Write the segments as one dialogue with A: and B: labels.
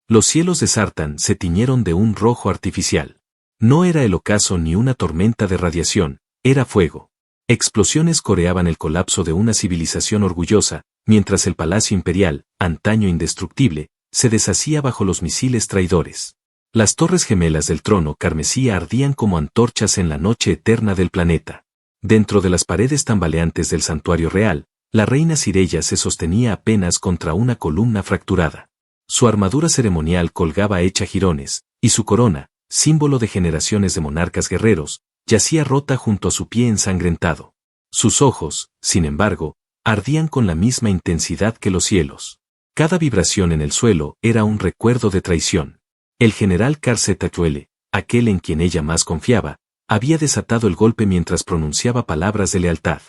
A: Los cielos de Sartán se tiñeron de un rojo artificial. No era el ocaso ni una tormenta de radiación, era fuego. Explosiones coreaban el colapso de una civilización orgullosa, mientras el palacio imperial, antaño indestructible, se deshacía bajo los misiles traidores. Las torres gemelas del trono carmesí ardían como antorchas en la noche eterna del planeta. Dentro de las paredes tambaleantes del santuario real, la reina Sirella se sostenía apenas contra una columna fracturada. Su armadura ceremonial colgaba hecha jirones, y su corona, símbolo de generaciones de monarcas guerreros, yacía rota junto a su pie ensangrentado. Sus ojos, sin embargo, ardían con la misma intensidad que los cielos. Cada vibración en el suelo era un recuerdo de traición. El general Carcetatuele, aquel en quien ella más confiaba, había desatado el golpe mientras pronunciaba palabras de lealtad.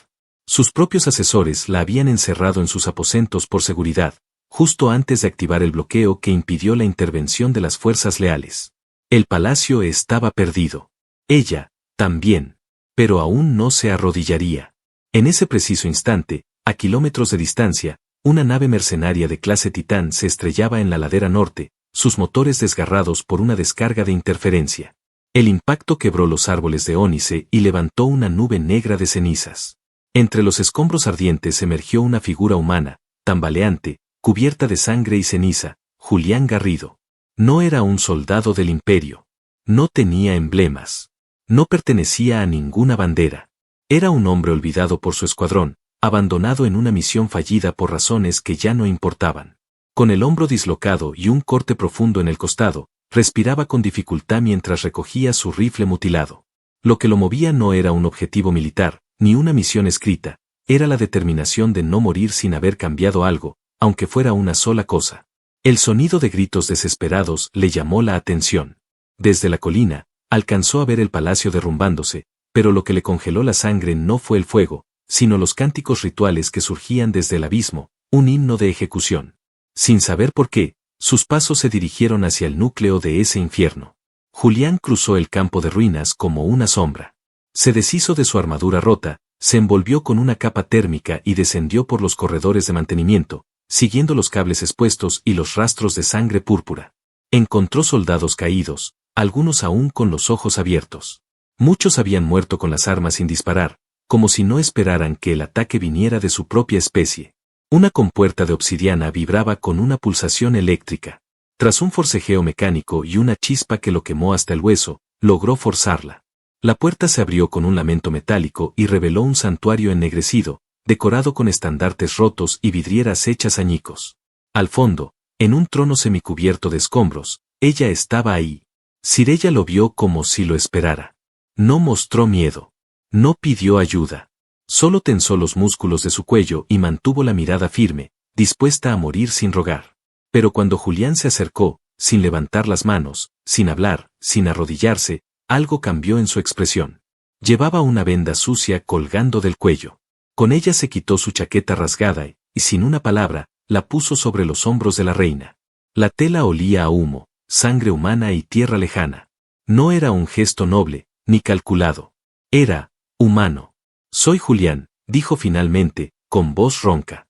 A: Sus propios asesores la habían encerrado en sus aposentos por seguridad, justo antes de activar el bloqueo que impidió la intervención de las fuerzas leales. El palacio estaba perdido. Ella, también. Pero aún no se arrodillaría. En ese preciso instante, a kilómetros de distancia, una nave mercenaria de clase Titán se estrellaba en la ladera norte, sus motores desgarrados por una descarga de interferencia. El impacto quebró los árboles de ónice y levantó una nube negra de cenizas. Entre los escombros ardientes emergió una figura humana, tambaleante, cubierta de sangre y ceniza, Julián Garrido. No era un soldado del imperio. No tenía emblemas. No pertenecía a ninguna bandera. Era un hombre olvidado por su escuadrón, abandonado en una misión fallida por razones que ya no importaban. Con el hombro dislocado y un corte profundo en el costado, respiraba con dificultad mientras recogía su rifle mutilado. Lo que lo movía no era un objetivo militar, ni una misión escrita, era la determinación de no morir sin haber cambiado algo, aunque fuera una sola cosa. El sonido de gritos desesperados le llamó la atención. Desde la colina, alcanzó a ver el palacio derrumbándose, pero lo que le congeló la sangre no fue el fuego, sino los cánticos rituales que surgían desde el abismo, un himno de ejecución. Sin saber por qué, sus pasos se dirigieron hacia el núcleo de ese infierno. Julián cruzó el campo de ruinas como una sombra. Se deshizo de su armadura rota, se envolvió con una capa térmica y descendió por los corredores de mantenimiento, siguiendo los cables expuestos y los rastros de sangre púrpura. Encontró soldados caídos, algunos aún con los ojos abiertos. Muchos habían muerto con las armas sin disparar, como si no esperaran que el ataque viniera de su propia especie. Una compuerta de obsidiana vibraba con una pulsación eléctrica. Tras un forcejeo mecánico y una chispa que lo quemó hasta el hueso, logró forzarla. La puerta se abrió con un lamento metálico y reveló un santuario ennegrecido, decorado con estandartes rotos y vidrieras hechas añicos. Al fondo, en un trono semicubierto de escombros, ella estaba ahí. Sirella lo vio como si lo esperara. No mostró miedo. No pidió ayuda. Solo tensó los músculos de su cuello y mantuvo la mirada firme, dispuesta a morir sin rogar. Pero cuando Julián se acercó, sin levantar las manos, sin hablar, sin arrodillarse, algo cambió en su expresión. Llevaba una venda sucia colgando del cuello. Con ella se quitó su chaqueta rasgada y, sin una palabra, la puso sobre los hombros de la reina. La tela olía a humo, sangre humana y tierra lejana. No era un gesto noble, ni calculado. Era humano. Soy Julián, dijo finalmente, con voz ronca.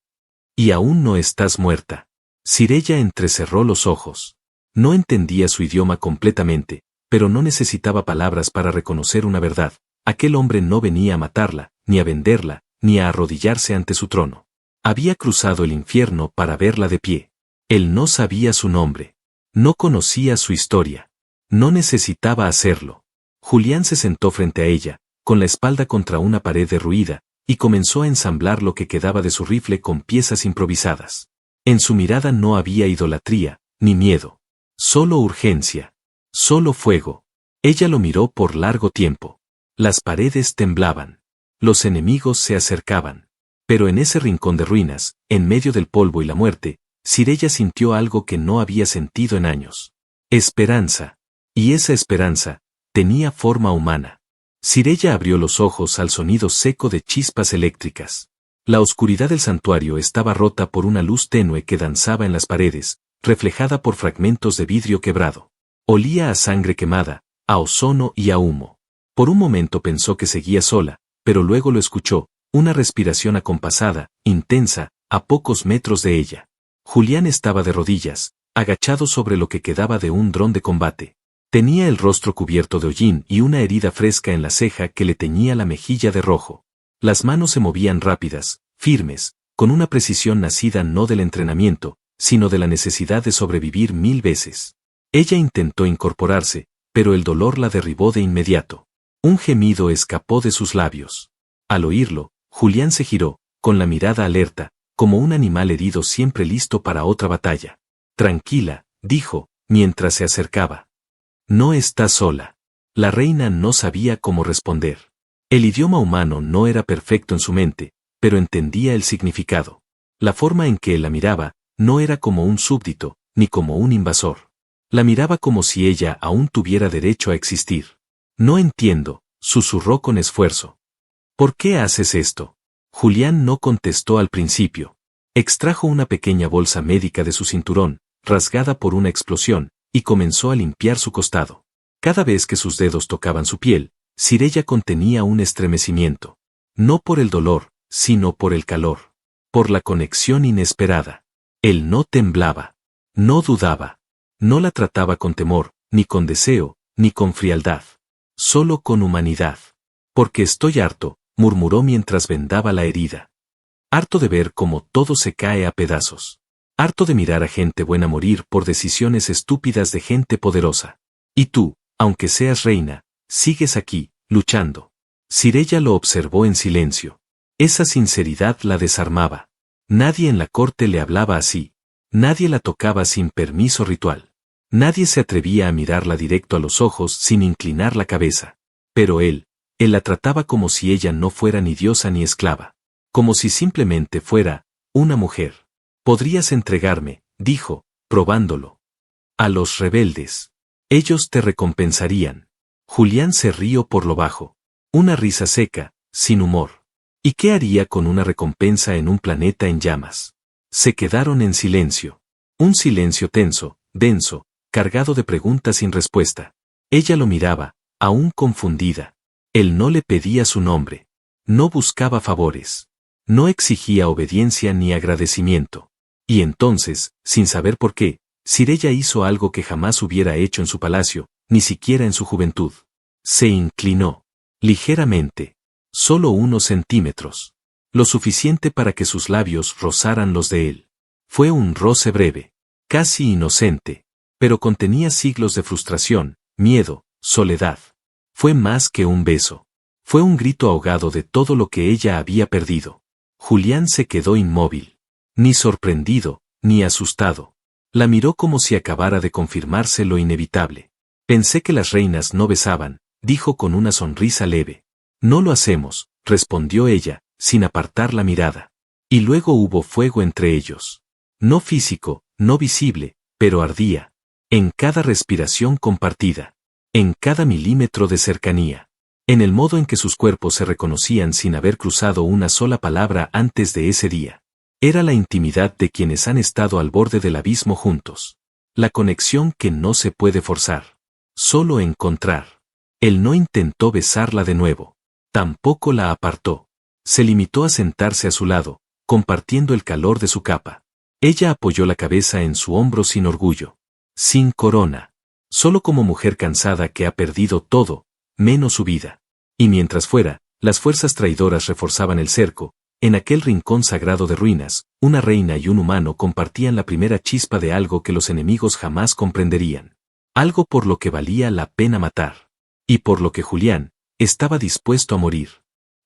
A: Y aún no estás muerta. Sirella entrecerró los ojos. No entendía su idioma completamente, pero no necesitaba palabras para reconocer una verdad. Aquel hombre no venía a matarla, ni a venderla, ni a arrodillarse ante su trono. Había cruzado el infierno para verla de pie. Él no sabía su nombre. No conocía su historia. No necesitaba hacerlo. Julián se sentó frente a ella, con la espalda contra una pared derruida, y comenzó a ensamblar lo que quedaba de su rifle con piezas improvisadas. En su mirada no había idolatría, ni miedo. Solo urgencia. Solo fuego. Ella lo miró por largo tiempo. Las paredes temblaban. Los enemigos se acercaban. Pero en ese rincón de ruinas, en medio del polvo y la muerte, Sirella sintió algo que no había sentido en años. Esperanza. Y esa esperanza tenía forma humana. Sirella abrió los ojos al sonido seco de chispas eléctricas. La oscuridad del santuario estaba rota por una luz tenue que danzaba en las paredes, reflejada por fragmentos de vidrio quebrado. Olía a sangre quemada, a ozono y a humo. Por un momento pensó que seguía sola, pero luego lo escuchó, una respiración acompasada, intensa, a pocos metros de ella. Julián estaba de rodillas, agachado sobre lo que quedaba de un dron de combate. Tenía el rostro cubierto de hollín y una herida fresca en la ceja que le teñía la mejilla de rojo. Las manos se movían rápidas, firmes, con una precisión nacida no del entrenamiento, sino de la necesidad de sobrevivir 1000 veces. Ella intentó incorporarse, pero el dolor la derribó de inmediato. Un gemido escapó de sus labios. Al oírlo, Julián se giró, con la mirada alerta, como un animal herido siempre listo para otra batalla. Tranquila, dijo, mientras se acercaba. No está sola. La reina no sabía cómo responder. El idioma humano no era perfecto en su mente, pero entendía el significado. La forma en que él la miraba, no era como un súbdito, ni como un invasor. La miraba como si ella aún tuviera derecho a existir. No entiendo, susurró con esfuerzo. ¿Por qué haces esto? Julián no contestó al principio. Extrajo una pequeña bolsa médica de su cinturón, rasgada por una explosión, y comenzó a limpiar su costado. Cada vez que sus dedos tocaban su piel, Sirella contenía un estremecimiento. No por el dolor, sino por el calor. Por la conexión inesperada. Él no temblaba. No dudaba. No la trataba con temor, ni con deseo, ni con frialdad. Solo con humanidad. Porque estoy harto, murmuró mientras vendaba la herida. Harto de ver cómo todo se cae a pedazos. Harto de mirar a gente buena morir por decisiones estúpidas de gente poderosa. Y tú, aunque seas reina, sigues aquí, luchando. Sirella lo observó en silencio. Esa sinceridad la desarmaba. Nadie en la corte le hablaba así. Nadie la tocaba sin permiso ritual. Nadie se atrevía a mirarla directo a los ojos sin inclinar la cabeza. Pero él la trataba como si ella no fuera ni diosa ni esclava. Como si simplemente fuera una mujer. Podrías entregarme, dijo, probándolo. A los rebeldes. Ellos te recompensarían. Julián se rió por lo bajo. Una risa seca, sin humor. ¿Y qué haría con una recompensa en un planeta en llamas? Se quedaron en silencio. Un silencio tenso, denso, cargado de preguntas sin respuesta. Ella lo miraba, aún confundida. Él no le pedía su nombre. No buscaba favores. No exigía obediencia ni agradecimiento. Y entonces, sin saber por qué, Sirella hizo algo que jamás hubiera hecho en su palacio, ni siquiera en su juventud. Se inclinó. Ligeramente. Solo unos centímetros. Lo suficiente para que sus labios rozaran los de él. Fue un roce breve. Casi inocente. Pero contenía siglos de frustración, miedo, soledad. Fue más que un beso. Fue un grito ahogado de todo lo que ella había perdido. Julián se quedó inmóvil. Ni sorprendido, ni asustado. La miró como si acabara de confirmarse lo inevitable. Pensé que las reinas no besaban, dijo con una sonrisa leve. No lo hacemos, respondió ella, sin apartar la mirada. Y luego hubo fuego entre ellos. No físico, no visible, pero ardía. En cada respiración compartida. En cada milímetro de cercanía. En el modo en que sus cuerpos se reconocían sin haber cruzado una sola palabra antes de ese día. Era la intimidad de quienes han estado al borde del abismo juntos. La conexión que no se puede forzar. Solo encontrar. Él no intentó besarla de nuevo. Tampoco la apartó. Se limitó a sentarse a su lado, compartiendo el calor de su capa. Ella apoyó la cabeza en su hombro sin orgullo. Sin corona. Solo como mujer cansada que ha perdido todo, menos su vida. Y mientras fuera, las fuerzas traidoras reforzaban el cerco, en aquel rincón sagrado de ruinas, una reina y un humano compartían la primera chispa de algo que los enemigos jamás comprenderían. Algo por lo que valía la pena matar. Y por lo que Julián estaba dispuesto a morir.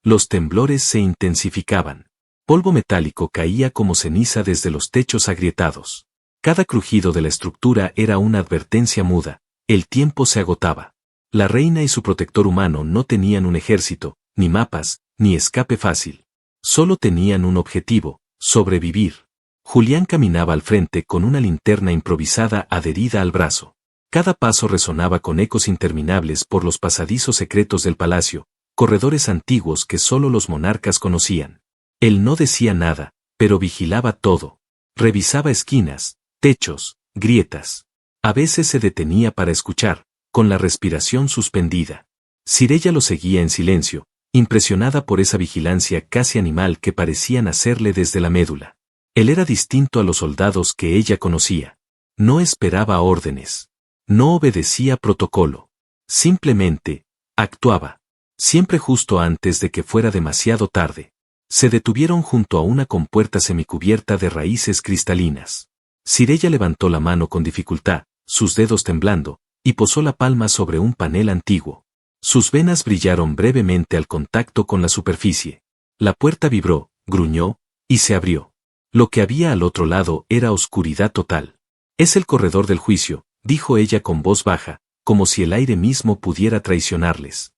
A: Los temblores se intensificaban. Polvo metálico caía como ceniza desde los techos agrietados. Cada crujido de la estructura era una advertencia muda. El tiempo se agotaba. La reina y su protector humano no tenían un ejército, ni mapas, ni escape fácil. Solo tenían un objetivo, sobrevivir. Julián caminaba al frente con una linterna improvisada adherida al brazo. Cada paso resonaba con ecos interminables por los pasadizos secretos del palacio, corredores antiguos que solo los monarcas conocían. Él no decía nada, pero vigilaba todo. Revisaba esquinas, techos, grietas. A veces se detenía para escuchar, con la respiración suspendida. Sirella lo seguía en silencio, impresionada por esa vigilancia casi animal que parecía nacerle desde la médula. Él era distinto a los soldados que ella conocía. No esperaba órdenes. No obedecía protocolo. Simplemente, actuaba. Siempre justo antes de que fuera demasiado tarde. Se detuvieron junto a una compuerta semicubierta de raíces cristalinas. Sireyya levantó la mano con dificultad, sus dedos temblando, y posó la palma sobre un panel antiguo. Sus venas brillaron brevemente al contacto con la superficie. La puerta vibró, gruñó, y se abrió. Lo que había al otro lado era oscuridad total. «Es el corredor del juicio», dijo ella con voz baja, como si el aire mismo pudiera traicionarles.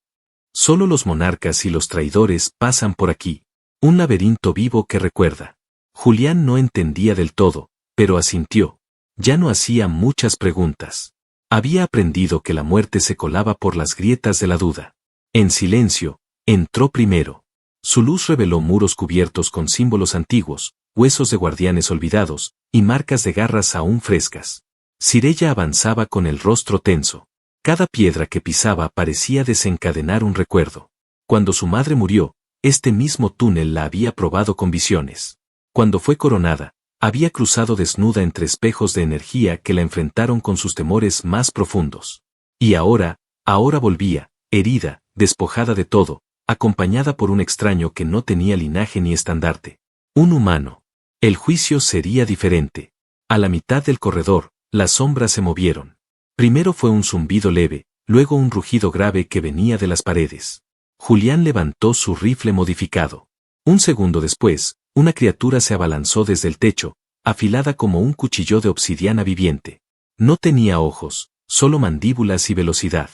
A: «Solo los monarcas y los traidores pasan por aquí. Un laberinto vivo que recuerda». Julián no entendía del todo, pero asintió. Ya no hacía muchas preguntas. Había aprendido que la muerte se colaba por las grietas de la duda. En silencio, entró primero. Su luz reveló muros cubiertos con símbolos antiguos, huesos de guardianes olvidados, y marcas de garras aún frescas. Sireyya avanzaba con el rostro tenso. Cada piedra que pisaba parecía desencadenar un recuerdo. Cuando su madre murió, este mismo túnel la había probado con visiones. Cuando fue coronada, había cruzado desnuda entre espejos de energía que la enfrentaron con sus temores más profundos. Y ahora volvía, herida, despojada de todo, acompañada por un extraño que no tenía linaje ni estandarte. Un humano. El juicio sería diferente. A la mitad del corredor, las sombras se movieron. Primero fue un zumbido leve, luego un rugido grave que venía de las paredes. Julián levantó su rifle modificado. Un segundo después, una criatura se abalanzó desde el techo, afilada como un cuchillo de obsidiana viviente. No tenía ojos, solo mandíbulas y velocidad.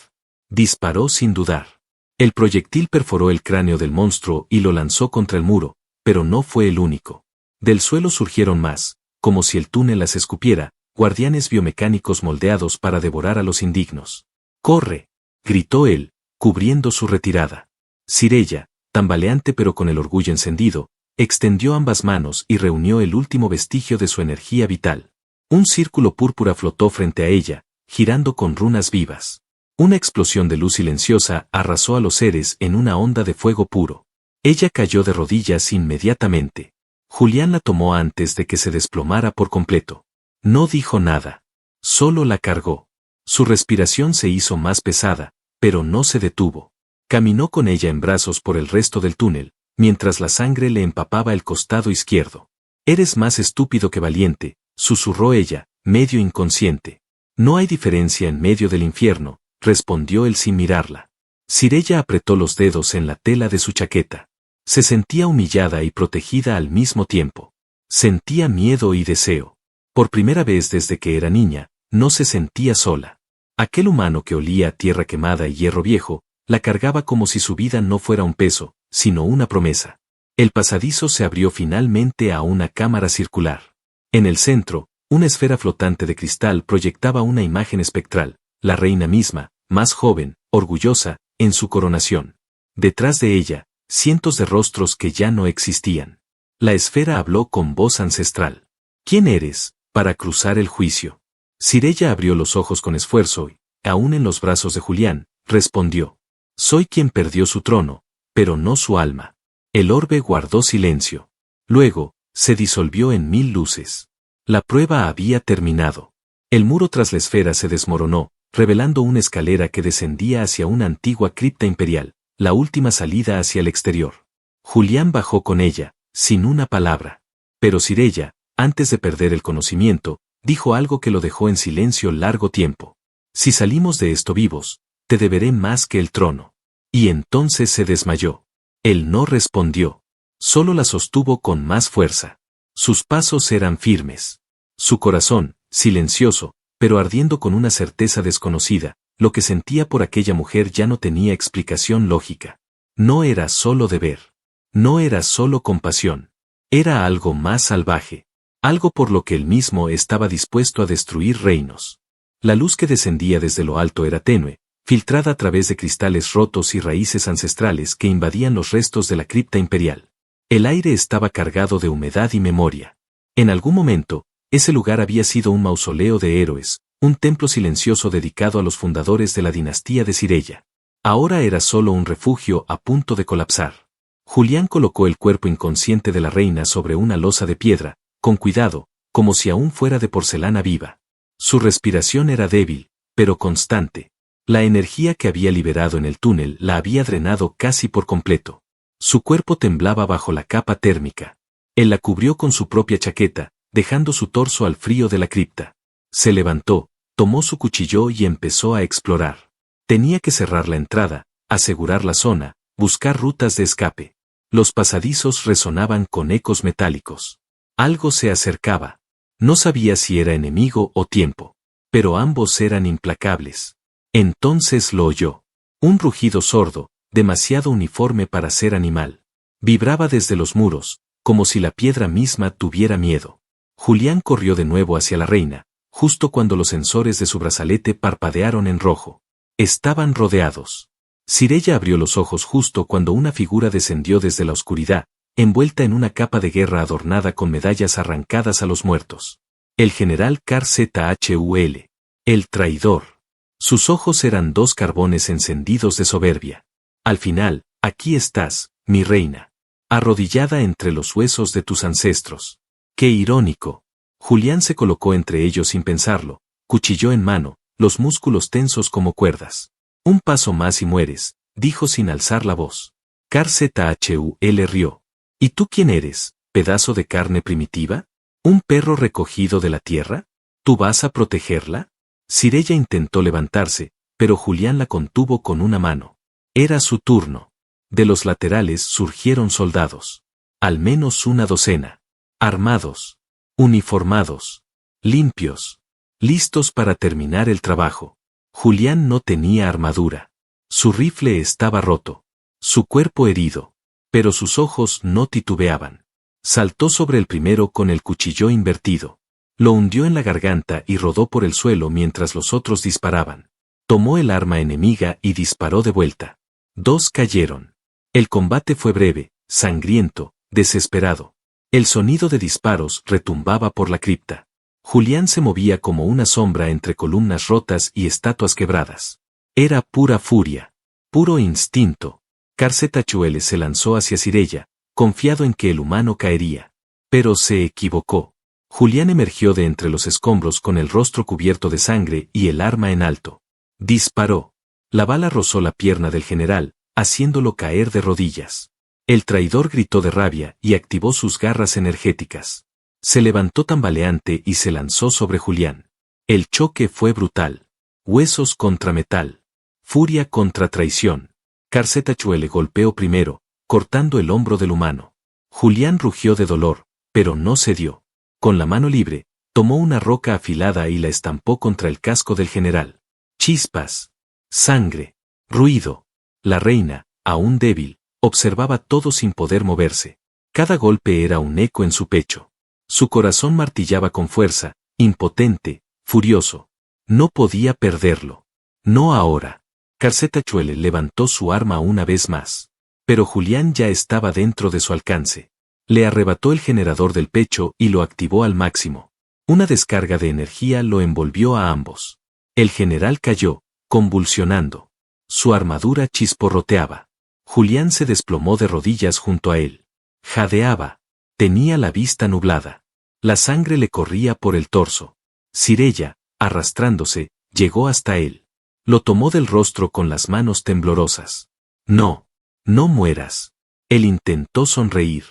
A: Disparó sin dudar. El proyectil perforó el cráneo del monstruo y lo lanzó contra el muro, pero no fue el único. Del suelo surgieron más, como si el túnel las escupiera, guardianes biomecánicos moldeados para devorar a los indignos. «¡Corre!», gritó él, cubriendo su retirada. Sireyya, tambaleante pero con el orgullo encendido, extendió ambas manos y reunió el último vestigio de su energía vital. Un círculo púrpura flotó frente a ella, girando con runas vivas. Una explosión de luz silenciosa arrasó a los seres en una onda de fuego puro. Ella cayó de rodillas inmediatamente. Julián la tomó antes de que se desplomara por completo. No dijo nada. Solo la cargó. Su respiración se hizo más pesada, pero no se detuvo. Caminó con ella en brazos por el resto del túnel, mientras la sangre le empapaba el costado izquierdo. «Eres más estúpido que valiente», susurró ella, medio inconsciente. «No hay diferencia en medio del infierno», respondió él sin mirarla. Sireyya apretó los dedos en la tela de su chaqueta. Se sentía humillada y protegida al mismo tiempo. Sentía miedo y deseo. Por primera vez desde que era niña, no se sentía sola. Aquel humano que olía a tierra quemada y hierro viejo, la cargaba como si su vida no fuera un peso, sino una promesa. El pasadizo se abrió finalmente a una cámara circular. En el centro, una esfera flotante de cristal proyectaba una imagen espectral, la reina misma, más joven, orgullosa, en su coronación. Detrás de ella, cientos de rostros que ya no existían. La esfera habló con voz ancestral. «¿Quién eres, para cruzar el juicio?». Sireyya abrió los ojos con esfuerzo y, aún en los brazos de Julián, respondió. «Soy quien perdió su trono, pero no su alma». El orbe guardó silencio. Luego, se disolvió en 1000 luces. La prueba había terminado. El muro tras la esfera se desmoronó, revelando una escalera que descendía hacia una antigua cripta imperial, la última salida hacia el exterior. Julián bajó con ella, sin una palabra. Pero Sireyya, antes de perder el conocimiento, dijo algo que lo dejó en silencio largo tiempo. «Si salimos de esto vivos, te deberé más que el trono». Y entonces se desmayó. Él no respondió. Solo la sostuvo con más fuerza. Sus pasos eran firmes. Su corazón, silencioso, pero ardiendo con una certeza desconocida, lo que sentía por aquella mujer ya no tenía explicación lógica. No era solo deber. No era solo compasión. Era algo más salvaje. Algo por lo que él mismo estaba dispuesto a destruir reinos. La luz que descendía desde lo alto era tenue, filtrada a través de cristales rotos y raíces ancestrales que invadían los restos de la cripta imperial. El aire estaba cargado de humedad y memoria. En algún momento, ese lugar había sido un mausoleo de héroes, un templo silencioso dedicado a los fundadores de la dinastía de Sireyya. Ahora era solo un refugio a punto de colapsar. Julián colocó el cuerpo inconsciente de la reina sobre una losa de piedra, con cuidado, como si aún fuera de porcelana viva. Su respiración era débil, pero constante. La energía que había liberado en el túnel la había drenado casi por completo. Su cuerpo temblaba bajo la capa térmica. Él la cubrió con su propia chaqueta, dejando su torso al frío de la cripta. Se levantó, tomó su cuchillo y empezó a explorar. Tenía que cerrar la entrada, asegurar la zona, buscar rutas de escape. Los pasadizos resonaban con ecos metálicos. Algo se acercaba. No sabía si era enemigo o tiempo. Pero ambos eran implacables. Entonces lo oyó. Un rugido sordo, demasiado uniforme para ser animal. Vibraba desde los muros, como si la piedra misma tuviera miedo. Julián corrió de nuevo hacia la reina, justo cuando los sensores de su brazalete parpadearon en rojo. Estaban rodeados. Sireyya abrió los ojos justo cuando una figura descendió desde la oscuridad, envuelta en una capa de guerra adornada con medallas arrancadas a los muertos. El general Kar-Zhul, el traidor. Sus ojos eran dos carbones encendidos de soberbia. Al final, aquí estás, mi reina. Arrodillada entre los huesos de tus ancestros. ¡Qué irónico! Julián se colocó entre ellos sin pensarlo, cuchillo en mano, los músculos tensos como cuerdas. Un paso más y mueres, dijo sin alzar la voz. Kar-Zhul rió. ¿Y tú quién eres, pedazo de carne primitiva? ¿Un perro recogido de la tierra? ¿Tú vas a protegerla? Sireyya intentó levantarse, pero Julián la contuvo con una mano. Era su turno. De los laterales surgieron soldados. Al menos una docena. Armados. Uniformados. Limpios. Listos para terminar el trabajo. Julián no tenía armadura. Su rifle estaba roto. Su cuerpo herido. Pero sus ojos no titubeaban. Saltó sobre el primero con el cuchillo invertido. Lo hundió en la garganta y rodó por el suelo mientras los otros disparaban. Tomó el arma enemiga y disparó de vuelta. Dos cayeron. El combate fue breve, sangriento, desesperado. El sonido de disparos retumbaba por la cripta. Julián se movía como una sombra entre columnas rotas y estatuas quebradas. Era pura furia. Puro instinto. Kar-Zhul se lanzó hacia Sireyya, confiado en que el humano caería. Pero se equivocó. Julián emergió de entre los escombros con el rostro cubierto de sangre y el arma en alto. Disparó. La bala rozó la pierna del general, haciéndolo caer de rodillas. El traidor gritó de rabia y activó sus garras energéticas. Se levantó tambaleante y se lanzó sobre Julián. El choque fue brutal. Huesos contra metal. Furia contra traición. Kar-Zhul golpeó primero, cortando el hombro del humano. Julián rugió de dolor, pero no cedió. Con la mano libre, tomó una roca afilada y la estampó contra el casco del general. Chispas. Sangre. Ruido. La reina, aún débil, observaba todo sin poder moverse. Cada golpe era un eco en su pecho. Su corazón martillaba con fuerza, impotente, furioso. No podía perderlo. No ahora. Kar-Zhul levantó su arma una vez más. Pero Julián ya estaba dentro de su alcance. Le arrebató el generador del pecho y lo activó al máximo. Una descarga de energía lo envolvió a ambos. El general cayó, convulsionando. Su armadura chisporroteaba. Julián se desplomó de rodillas junto a él. Jadeaba. Tenía la vista nublada. La sangre le corría por el torso. Sireyya, arrastrándose, llegó hasta él. Lo tomó del rostro con las manos temblorosas. No. No mueras. Él intentó sonreír.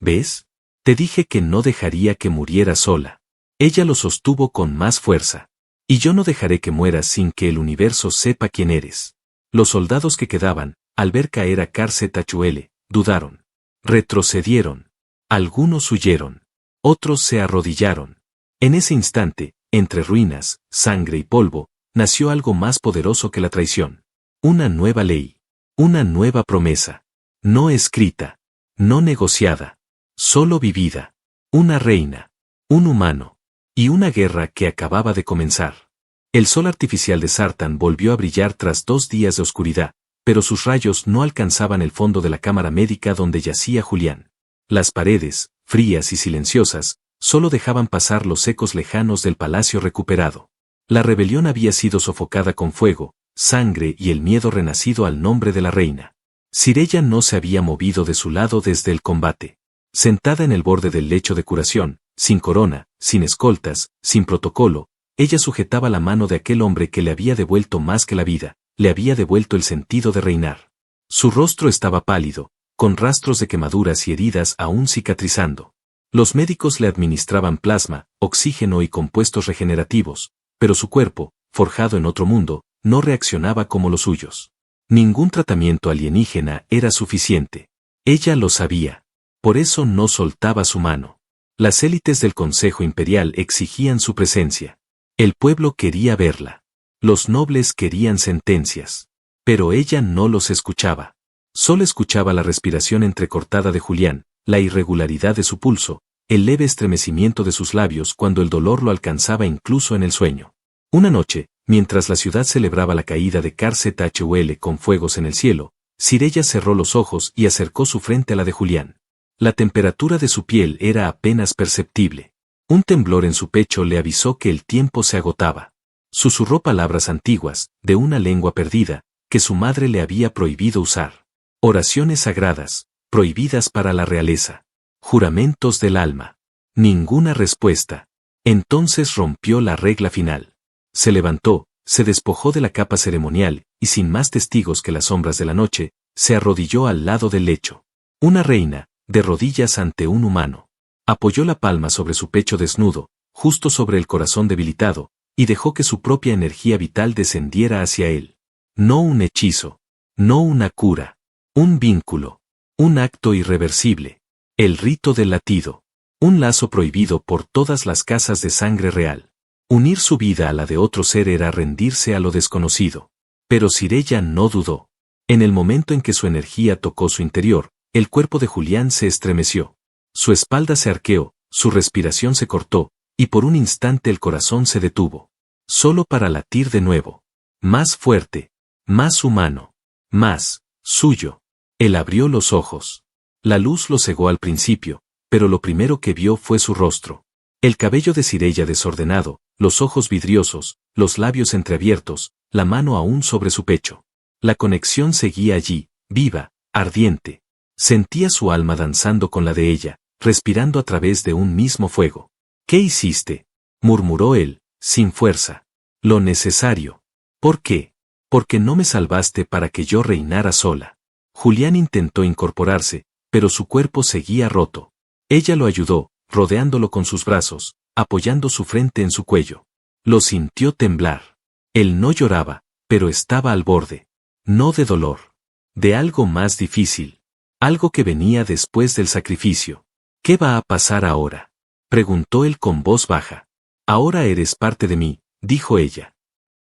A: ¿Ves? Te dije que no dejaría que muriera sola. Ella lo sostuvo con más fuerza. Y yo no dejaré que mueras sin que el universo sepa quién eres. Los soldados que quedaban, al ver caer a Kar-Zhul, dudaron. Retrocedieron. Algunos huyeron. Otros se arrodillaron. En ese instante, entre ruinas, sangre y polvo, nació algo más poderoso que la traición. Una nueva ley. Una nueva promesa. No escrita. No negociada. Solo vivida. Una reina. Un humano. Y una guerra que acababa de comenzar. El sol artificial de Sartán volvió a brillar tras 2 días de oscuridad, pero sus rayos no alcanzaban el fondo de la cámara médica donde yacía Julián. Las paredes, frías y silenciosas, solo dejaban pasar los ecos lejanos del palacio recuperado. La rebelión había sido sofocada con fuego, sangre y el miedo renacido al nombre de la reina. Sireyya no se había movido de su lado desde el combate. Sentada en el borde del lecho de curación, sin corona, sin escoltas, sin protocolo, ella sujetaba la mano de aquel hombre que le había devuelto más que la vida, le había devuelto el sentido de reinar. Su rostro estaba pálido, con rastros de quemaduras y heridas aún cicatrizando. Los médicos le administraban plasma, oxígeno y compuestos regenerativos, pero su cuerpo, forjado en otro mundo, no reaccionaba como los suyos. Ningún tratamiento alienígena era suficiente. Ella lo sabía. Por eso no soltaba su mano. Las élites del Consejo Imperial exigían su presencia. El pueblo quería verla. Los nobles querían sentencias. Pero ella no los escuchaba. Solo escuchaba la respiración entrecortada de Julián, la irregularidad de su pulso, el leve estremecimiento de sus labios cuando el dolor lo alcanzaba incluso en el sueño. Una noche, mientras la ciudad celebraba la caída de Karset-Hul con fuegos en el cielo, Sireyya cerró los ojos y acercó su frente a la de Julián. La temperatura de su piel era apenas perceptible. Un temblor en su pecho le avisó que el tiempo se agotaba. Susurró palabras antiguas, de una lengua perdida, que su madre le había prohibido usar. Oraciones sagradas, prohibidas para la realeza. Juramentos del alma. Ninguna respuesta. Entonces rompió la regla final. Se levantó, se despojó de la capa ceremonial, y sin más testigos que las sombras de la noche, se arrodilló al lado del lecho. Una reina, de rodillas ante un humano. Apoyó la palma sobre su pecho desnudo, justo sobre el corazón debilitado, y dejó que su propia energía vital descendiera hacia él. No un hechizo, no una cura, un vínculo, un acto irreversible, el rito del latido, un lazo prohibido por todas las casas de sangre real. Unir su vida a la de otro ser era rendirse a lo desconocido. Pero Sireyya no dudó. En el momento en que su energía tocó su interior, el cuerpo de Julián se estremeció. Su espalda se arqueó, su respiración se cortó, y por un instante el corazón se detuvo. Solo para latir de nuevo. Más fuerte, más humano, más suyo. Él abrió los ojos. La luz lo cegó al principio, pero lo primero que vio fue su rostro. El cabello de Sireyya desordenado, los ojos vidriosos, los labios entreabiertos, la mano aún sobre su pecho. La conexión seguía allí, viva, ardiente. Sentía su alma danzando con la de ella, respirando a través de un mismo fuego. ¿Qué hiciste?, murmuró él, sin fuerza. Lo necesario. ¿Por qué? Porque no me salvaste para que yo reinara sola. Julián intentó incorporarse, pero su cuerpo seguía roto. Ella lo ayudó, rodeándolo con sus brazos, apoyando su frente en su cuello. Lo sintió temblar. Él no lloraba, pero estaba al borde. No de dolor. De algo más difícil. Algo que venía después del sacrificio. ¿Qué va a pasar ahora?, preguntó él con voz baja. Ahora eres parte de mí, dijo ella.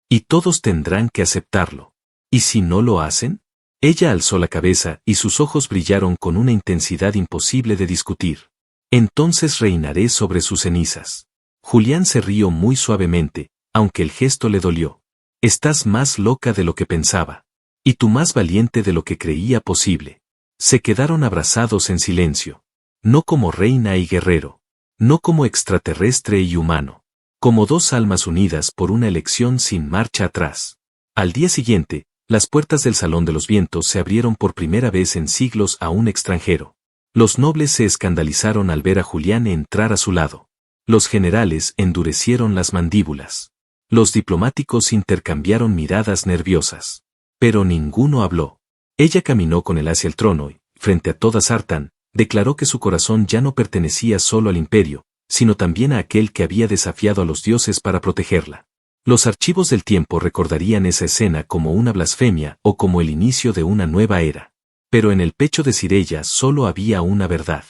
A: Y todos tendrán que aceptarlo. ¿Y si no lo hacen? Ella alzó la cabeza y sus ojos brillaron con una intensidad imposible de discutir. Entonces reinaré sobre sus cenizas. Julián se rió muy suavemente, aunque el gesto le dolió. Estás más loca de lo que pensaba. Y tú más valiente de lo que creía posible. Se quedaron abrazados en silencio. No como reina y guerrero. No como extraterrestre y humano. Como dos almas unidas por una elección sin marcha atrás. Al día siguiente, las puertas del Salón de los Vientos se abrieron por primera vez en siglos a un extranjero. Los nobles se escandalizaron al ver a Julián entrar a su lado. Los generales endurecieron las mandíbulas. Los diplomáticos intercambiaron miradas nerviosas. Pero ninguno habló. Ella caminó con él hacia el trono y, frente a toda Sartán, declaró que su corazón ya no pertenecía solo al imperio, sino también a aquel que había desafiado a los dioses para protegerla. Los archivos del tiempo recordarían esa escena como una blasfemia o como el inicio de una nueva era. Pero en el pecho de Sireyya solo había una verdad.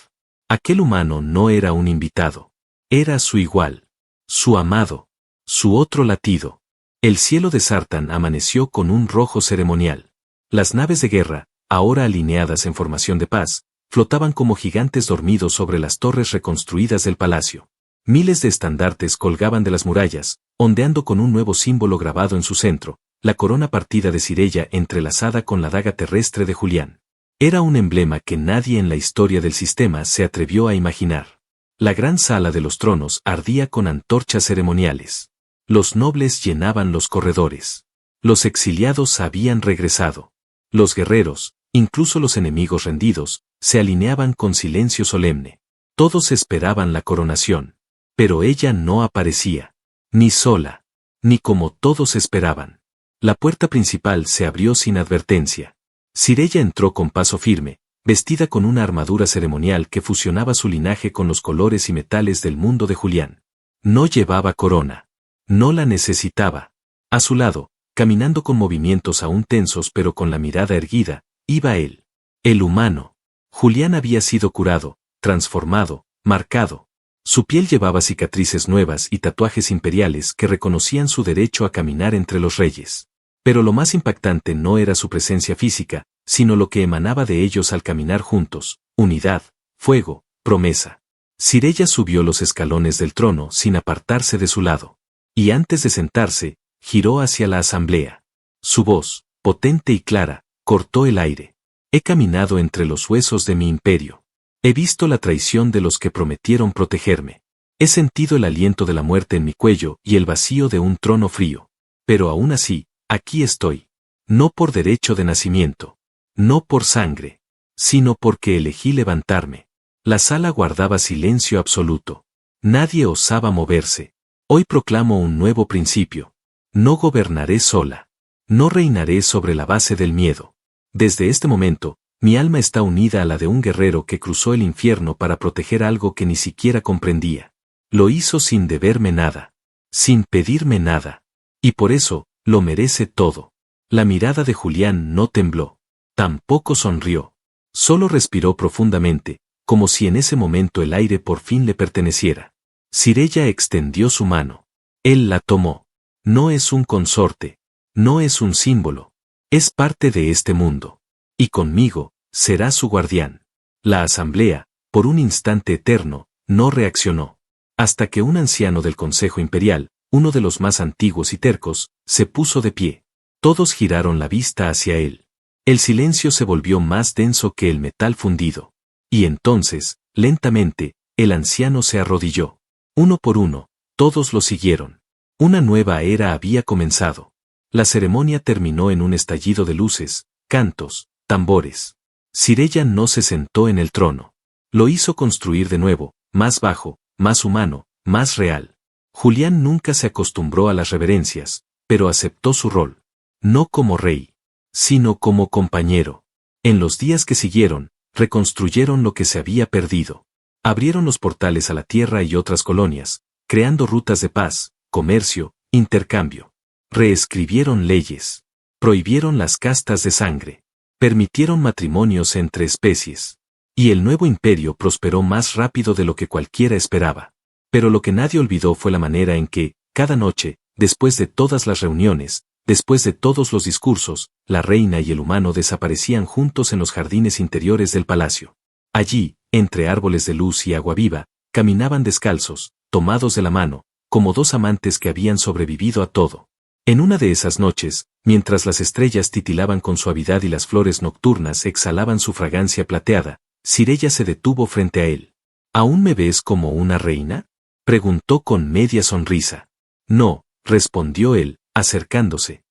A: Aquel humano no era un invitado. Era su igual. Su amado. Su otro latido. El cielo de Sartán amaneció con un rojo ceremonial. Las naves de guerra, ahora alineadas en formación de paz, flotaban como gigantes dormidos sobre las torres reconstruidas del palacio. Miles de estandartes colgaban de las murallas, ondeando con un nuevo símbolo grabado en su centro, la corona partida de Sireyya entrelazada con la daga terrestre de Julián. Era un emblema que nadie en la historia del sistema se atrevió a imaginar. La gran sala de los tronos ardía con antorchas ceremoniales. Los nobles llenaban los corredores. Los exiliados habían regresado. Los guerreros, incluso los enemigos rendidos, se alineaban con silencio solemne. Todos esperaban la coronación. Pero ella no aparecía. Ni sola. Ni como todos esperaban. La puerta principal se abrió sin advertencia. Sireyya entró con paso firme, vestida con una armadura ceremonial que fusionaba su linaje con los colores y metales del mundo de Julián. No llevaba corona. No la necesitaba. A su lado, caminando con movimientos aún tensos pero con la mirada erguida, iba él. El humano. Julián había sido curado, transformado, marcado. Su piel llevaba cicatrices nuevas y tatuajes imperiales que reconocían su derecho a caminar entre los reyes. Pero lo más impactante no era su presencia física, sino lo que emanaba de ellos al caminar juntos: unidad, fuego, promesa. Sireyya subió los escalones del trono sin apartarse de su lado. Y antes de sentarse, giró hacia la asamblea. Su voz, potente y clara, cortó el aire. He caminado entre los huesos de mi imperio. He visto la traición de los que prometieron protegerme. He sentido el aliento de la muerte en mi cuello y el vacío de un trono frío. Pero aún así, aquí estoy. No por derecho de nacimiento. No por sangre. Sino porque elegí levantarme. La sala guardaba silencio absoluto. Nadie osaba moverse. Hoy proclamo un nuevo principio. No gobernaré sola. No reinaré sobre la base del miedo. Desde este momento, mi alma está unida a la de un guerrero que cruzó el infierno para proteger algo que ni siquiera comprendía. Lo hizo sin deberme nada. Sin pedirme nada. Y por eso, lo merece todo. La mirada de Julián no tembló. Tampoco sonrió. Solo respiró profundamente, como si en ese momento el aire por fin le perteneciera. Sireyya extendió su mano. Él la tomó. No es un consorte. No es un símbolo. Es parte de este mundo. Y conmigo, será su guardián. La asamblea, por un instante eterno, no reaccionó. Hasta que un anciano del Consejo Imperial, uno de los más antiguos y tercos, se puso de pie. Todos giraron la vista hacia él. El silencio se volvió más denso que el metal fundido. Y entonces, lentamente, el anciano se arrodilló. Uno por uno, todos lo siguieron. Una nueva era había comenzado. La ceremonia terminó en un estallido de luces, cantos, tambores. Sireyya no se sentó en el trono. Lo hizo construir de nuevo, más bajo, más humano, más real. Julián nunca se acostumbró a las reverencias, pero aceptó su rol. No como rey, sino como compañero. En los días que siguieron, reconstruyeron lo que se había perdido. Abrieron los portales a la tierra y otras colonias, creando rutas de paz, comercio, intercambio. Reescribieron leyes. Prohibieron las castas de sangre. Permitieron matrimonios entre especies. Y el nuevo imperio prosperó más rápido de lo que cualquiera esperaba. Pero lo que nadie olvidó fue la manera en que, cada noche, después de todas las reuniones, después de todos los discursos, la reina y el humano desaparecían juntos en los jardines interiores del palacio. Allí, entre árboles de luz y agua viva, caminaban descalzos, tomados de la mano, como dos amantes que habían sobrevivido a todo. En una de esas noches, mientras las estrellas titilaban con suavidad y las flores nocturnas exhalaban su fragancia plateada, Sireyya se detuvo frente a él. ¿Aún me ves como una reina?, preguntó con media sonrisa. No, respondió él, acercándose.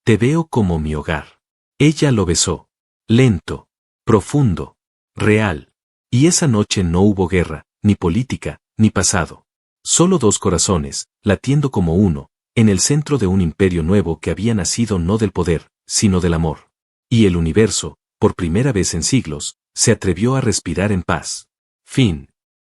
A: Te veo como mi hogar. Ella lo besó. Lento, profundo, real. Y esa noche no hubo guerra, ni política, ni pasado. Solo dos corazones, latiendo como uno, en el centro de un imperio nuevo que había nacido no del poder, sino del amor. Y el universo, por primera vez en siglos, se atrevió a respirar en paz. Fin.